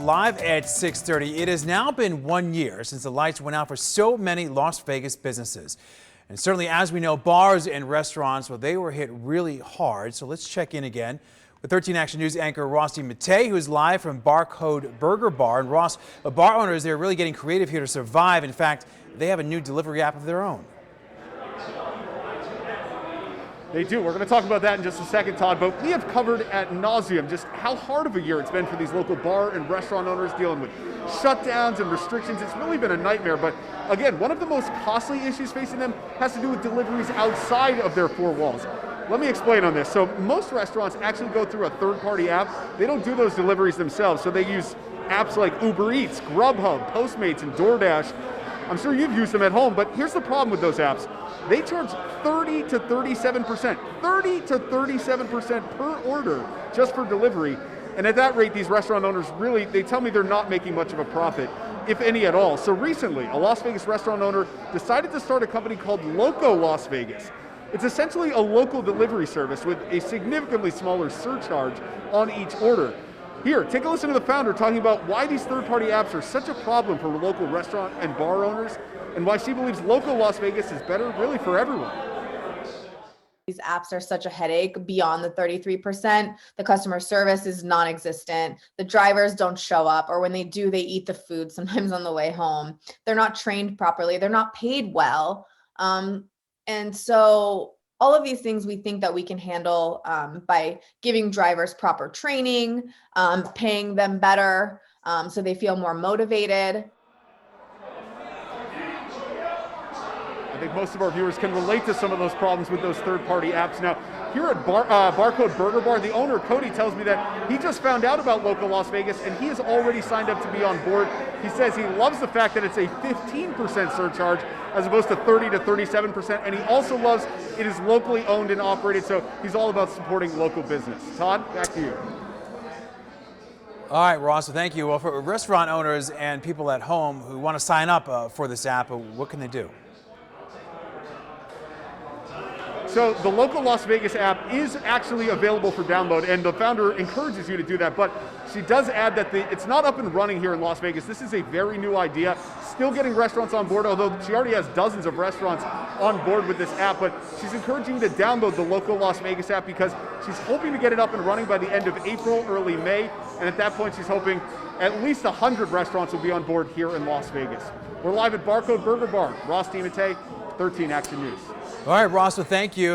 live at 6:30. It has now been 1 year since the lights went out for so many Las Vegas businesses. And certainly, as we know, bars and restaurants, well, they were hit really hard. So let's check in again with 13 Action News anchor Ross DiMattei, who is live from Barcode Burger Bar. And Ross, the bar owners, they're really getting creative here to survive. In fact, they have a new delivery app of their own. They do. We're going to talk about that in just a second, Todd, but we have covered ad nauseum just how hard of a year it's been for these local bar and restaurant owners dealing with shutdowns and restrictions. It's really been a nightmare, but again, one of the most costly issues facing them has to do with deliveries outside of their four walls. Let me explain on this. So most restaurants actually go through a third-party app. They don't do those deliveries themselves, so they use apps like Uber Eats, Grubhub, Postmates, and DoorDash. I'm sure you've used them at home, but here's the problem with those apps. They charge 30 to 37%, 30 to 37% per order just for delivery. And at that rate, these restaurant owners really, they tell me they're not making much of a profit, if any at all. So recently, a Las Vegas restaurant owner decided to start a company called Loco Las Vegas. It's essentially a local delivery service with a significantly smaller surcharge on each order. Here, take a listen to the founder talking about why these third-party apps are such a problem for local restaurant and bar owners, and why she believes Loco Las Vegas is better really for everyone. These apps are such a headache beyond the 33%. The customer service is non-existent. The drivers don't show up, or when they do, they eat the food sometimes on the way home. They're not trained properly. They're not paid well. And so all of these things we think that we can handle by giving drivers proper training, paying them better so they feel more motivated. I think most of our viewers can relate to some of those problems with those third-party apps. Now, here at Barcode Burger Bar, the owner, Cody, tells me that he just found out about Loco Las Vegas and he has already signed up to be on board. He says he loves the fact that it's a 15% surcharge as opposed to 30 to 37%, and he also loves it is locally owned and operated, so he's all about supporting local business. Todd, back to you. All right, Ross, so thank you. Well, for restaurant owners and people at home who want to sign up for this app, what can they do? So the Loco Las Vegas app is actually available for download, and the founder encourages you to do that, but she does add that it's not up and running here in Las Vegas. This is a very new idea, still getting restaurants on board, although she already has dozens of restaurants on board with this app, but she's encouraging you to download the Loco Las Vegas app because she's hoping to get it up and running by the end of April, early May, and at that point she's hoping at least 100 restaurants will be on board here in Las Vegas. We're live at Barcode Burger Bar. Ross DiMattei, 13 Action News. All right, Ross, so thank you.